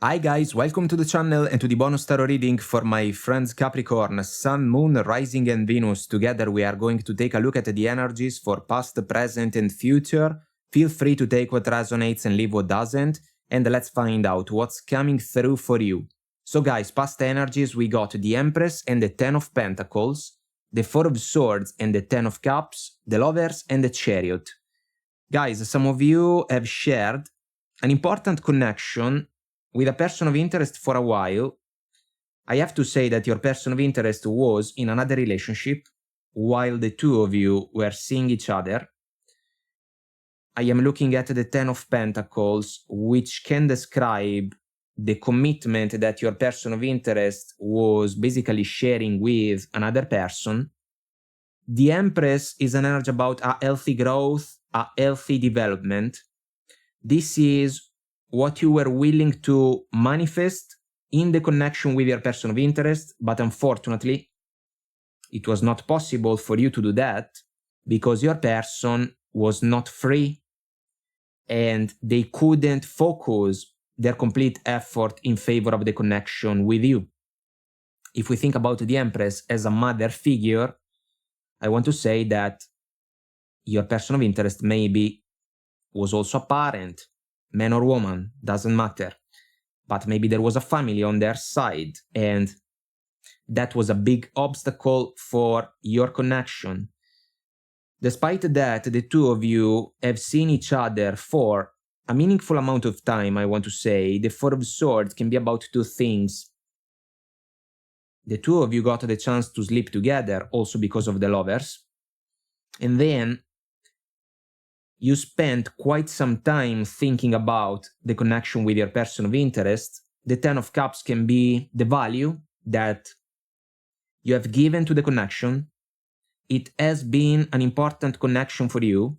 Hi guys, welcome to the channel and to the bonus tarot reading for my friends Capricorn, Sun, Moon, Rising and Venus. Together we are going to take a look at the energies for past, present and future. Feel free to take what resonates and leave what doesn't, and let's find out what's coming through for you. So guys, past energies, we got the Empress and the Ten of Pentacles, the Four of Swords and the Ten of Cups, the Lovers and the Chariot. Guys, some of you have shared an important connection with a person of interest for a while. I have to say that your person of interest was in another relationship while the two of you were seeing each other. I am looking at the Ten of Pentacles, which can describe the commitment that your person of interest was basically sharing with another person. The Empress is an energy about a healthy growth, a healthy development. This is what you were willing to manifest in the connection with your person of interest, but unfortunately, it was not possible for you to do that because your person was not free and they couldn't focus their complete effort in favor of the connection with you. If we think about the Empress as a mother figure, I want to say that your person of interest maybe was also a parent, man or woman, doesn't matter. But maybe there was a family on their side, and that was a big obstacle for your connection. Despite that, the two of you have seen each other for a meaningful amount of time, I want to say. The Four of Swords can be about two things. The two of you got the chance to sleep together, also because of the Lovers. And then you spent quite some time thinking about the connection with your person of interest. The Ten of Cups can be the value that you have given to the connection. It has been an important connection for you.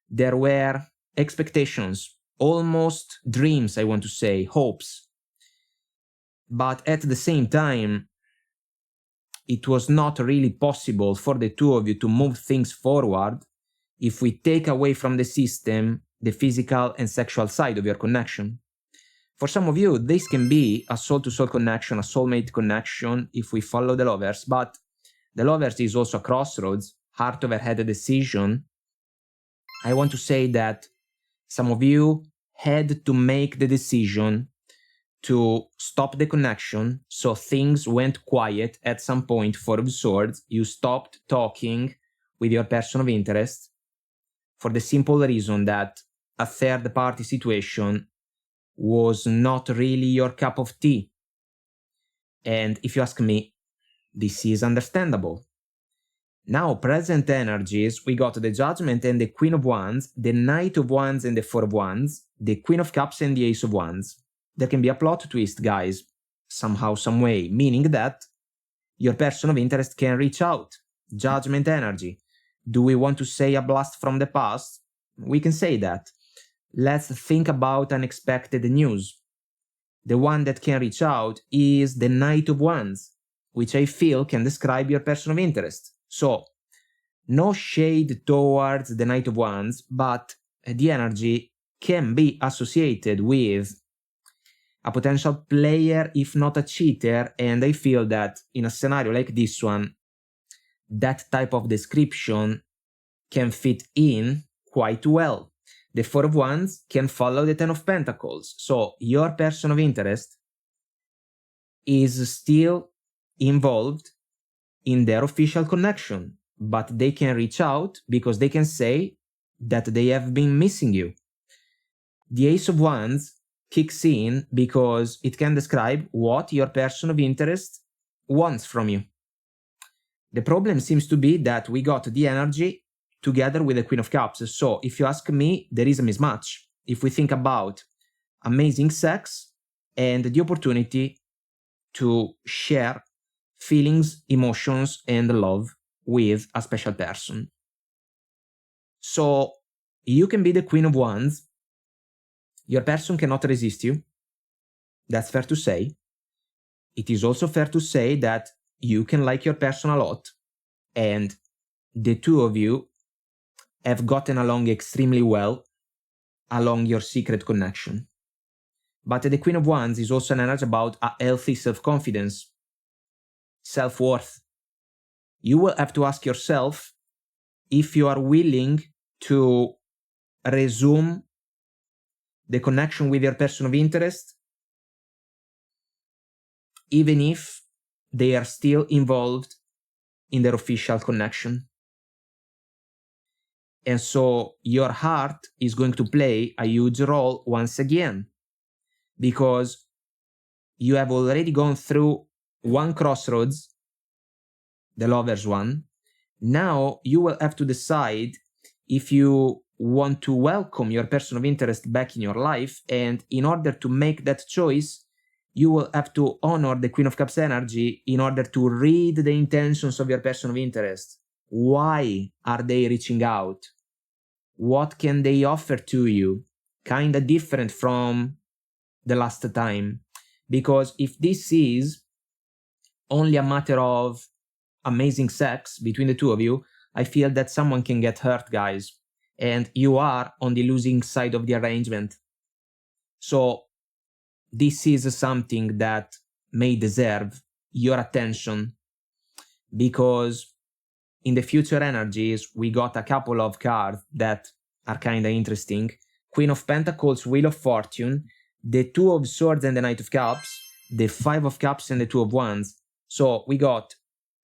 There were expectations, almost dreams, I want to say, hopes. But at the same time, it was not really possible for the two of you to move things forward if we take away from the system the physical and sexual side of your connection. For some of you, this can be a soul-to-soul connection, a soulmate connection if we follow the Lovers, but the Lovers is also a crossroads, heart over head decision. I want to say that some of you had to make the decision to stop the connection, so things went quiet at some point. Four of Swords, you stopped talking with your person of interest, for the simple reason that a third-party situation was not really your cup of tea. And if you ask me, this is understandable. Now, present energies, we got the Judgment and the Queen of Wands, the Knight of Wands and the Four of Wands, the Queen of Cups and the Ace of Wands. There can be a plot twist, guys, somehow, some way, meaning that your person of interest can reach out. Judgment energy. Do we want to say a blast from the past? We can say that. Let's think about unexpected news. The one that can reach out is the Knight of Wands, which I feel can describe your person of interest. So, no shade towards the Knight of Wands, but the energy can be associated with a potential player, if not a cheater, and I feel that in a scenario like this one, that type of description can fit in quite well. The Four of Wands can follow the Ten of Pentacles. So your person of interest is still involved in their official connection, but they can reach out because they can say that they have been missing you. The Ace of Wands kicks in because it can describe what your person of interest wants from you. The problem seems to be that we got the energy together with the Queen of Cups. So if you ask me, there is a mismatch. If we think about amazing sex and the opportunity to share feelings, emotions, and love with a special person. So you can be the Queen of Wands. Your person cannot resist you. That's fair to say. It is also fair to say that you can like your person a lot, and the two of you have gotten along extremely well along your secret connection. But the Queen of Wands is also an energy about a healthy self-confidence, self-worth. You will have to ask yourself if you are willing to resume the connection with your person of interest, even if they are still involved in their official connection. And so your heart is going to play a huge role once again, because you have already gone through one crossroads, the lover's one. Now you will have to decide if you want to welcome your person of interest back in your life, and in order to make that choice, you will have to honor the Queen of Cups energy in order to read the intentions of your person of interest. Why are they reaching out? What can they offer to you? Kind of different from the last time. Because if this is only a matter of amazing sex between the two of you, I feel that someone can get hurt, guys. And you are on the losing side of the arrangement. So this is something that may deserve your attention, because in the future energies, we got a couple of cards that are kind of interesting. Queen of Pentacles, Wheel of Fortune, the Two of Swords and the Knight of Cups, the Five of Cups and the Two of Wands. So we got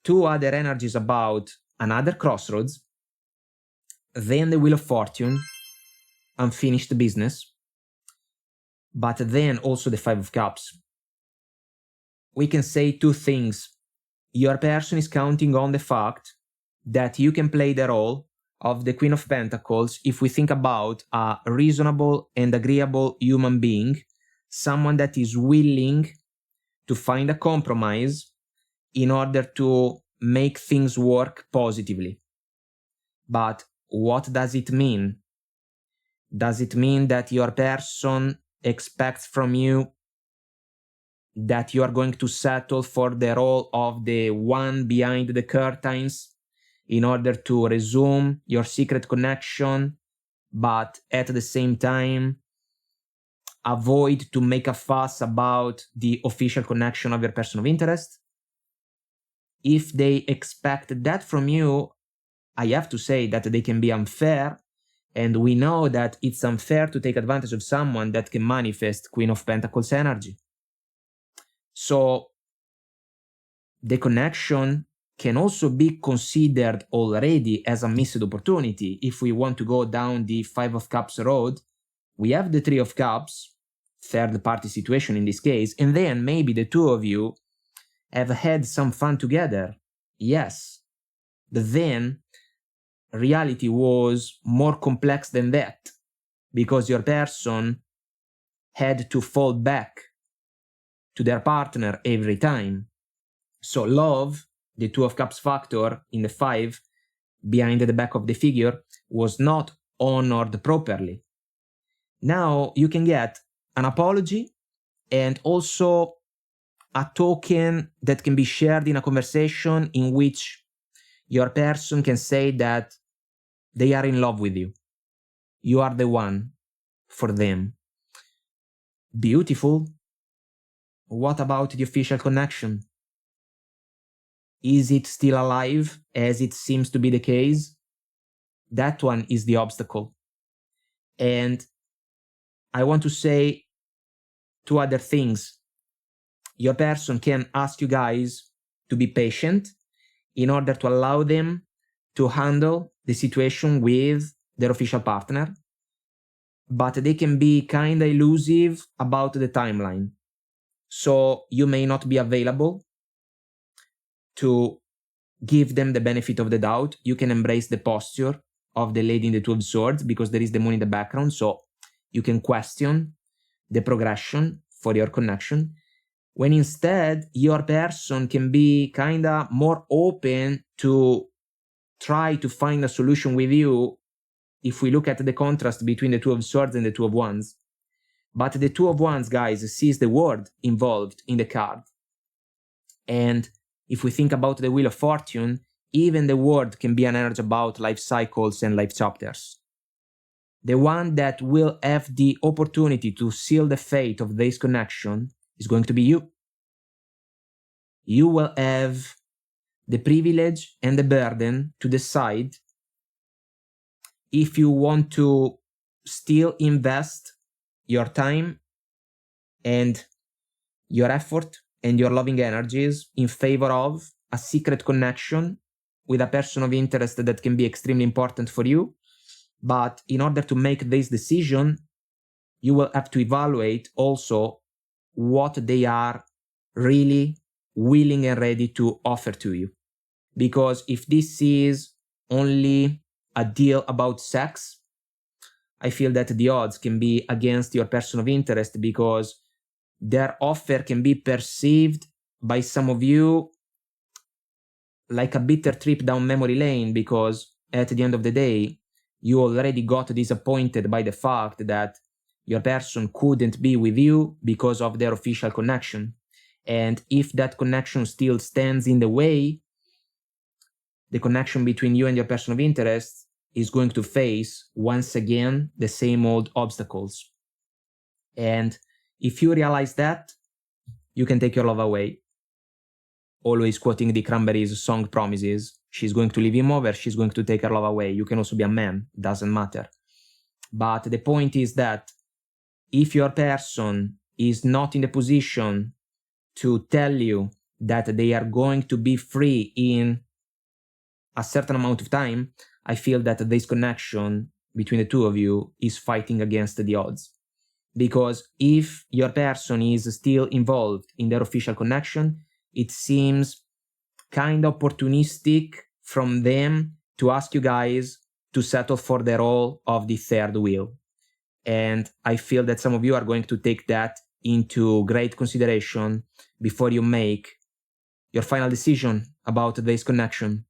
two other energies about another crossroads, then the Wheel of Fortune, unfinished business, but then also the Five of Cups. We can say two things. Your person is counting on the fact that you can play the role of the Queen of Pentacles if we think about a reasonable and agreeable human being, someone that is willing to find a compromise in order to make things work positively. But what does it mean? Does it mean that your person expects from you that you are going to settle for the role of the one behind the curtains in order to resume your secret connection, but at the same time avoid to make a fuss about the official connection of your person of interest? If they expect that from you, I have to say that they can be unfair, and we know that it's unfair to take advantage of someone that can manifest Queen of Pentacles energy. So the connection can also be considered already as a missed opportunity. If we want to go down the Five of Cups road, we have the Three of Cups, third party situation in this case, and then maybe the two of you have had some fun together. Yes, but then reality was more complex than that, because your person had to fall back to their partner every time. So love, the Two of Cups factor in the five behind the back of the figure, was not honored properly. Now you can get an apology and also a token that can be shared in a conversation in which your person can say that they are in love with you. You are the one for them. Beautiful. What about the official connection? Is it still alive, as it seems to be the case? That one is the obstacle. And I want to say two other things. Your person can ask you guys to be patient in order to allow them to handle the situation with their official partner, but they can be kind of elusive about the timeline. So you may not be available to give them the benefit of the doubt. You can embrace the posture of the Lady in the Two of Swords because there is the moon in the background, so you can question the progression for your connection, when instead your person can be kind of more open to try to find a solution with you if we look at the contrast between the Two of Swords and the Two of Wands. But the Two of Wands, guys, sees the word involved in the card. And if we think about the Wheel of Fortune, even the word can be an energy about life cycles and life chapters. the one that will have the opportunity to seal the fate of this connection is going to be you. You will have the privilege and the burden to decide if you want to still invest your time and your effort and your loving energies in favor of a secret connection with a person of interest that can be extremely important for you. But in order to make this decision, you will have to evaluate also what they are really willing and ready to offer to you. Because if this is only a deal about sex, I feel that the odds can be against your person of interest, because their offer can be perceived by some of you like a bitter trip down memory lane, because at the end of the day, you already got disappointed by the fact that your person couldn't be with you because of their official connection. And if that connection still stands in the way, the connection between you and your person of interest is going to face, once again, the same old obstacles. And if you realize that, you can take your love away. Always quoting the Cranberries' song Promises. She's going to leave him over, she's going to take her love away. You can also be a man, doesn't matter. But the point is that if your person is not in the position to tell you that they are going to be free in a certain amount of time, I feel that this connection between the two of you is fighting against the odds. Because if your person is still involved in their official connection, it seems kind of opportunistic from them to ask you guys to settle for the role of the third wheel. And I feel that some of you are going to take that into great consideration before you make your final decision about this connection.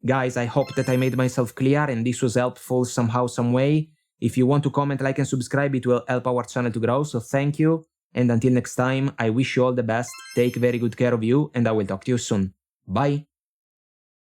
Guys, I hope that I made myself clear and this was helpful somehow, some way. If you want to comment, like, and subscribe, it will help our channel to grow. So thank you. And until next time, I wish you all the best. Take very good care of you, and I will talk to you soon. Bye.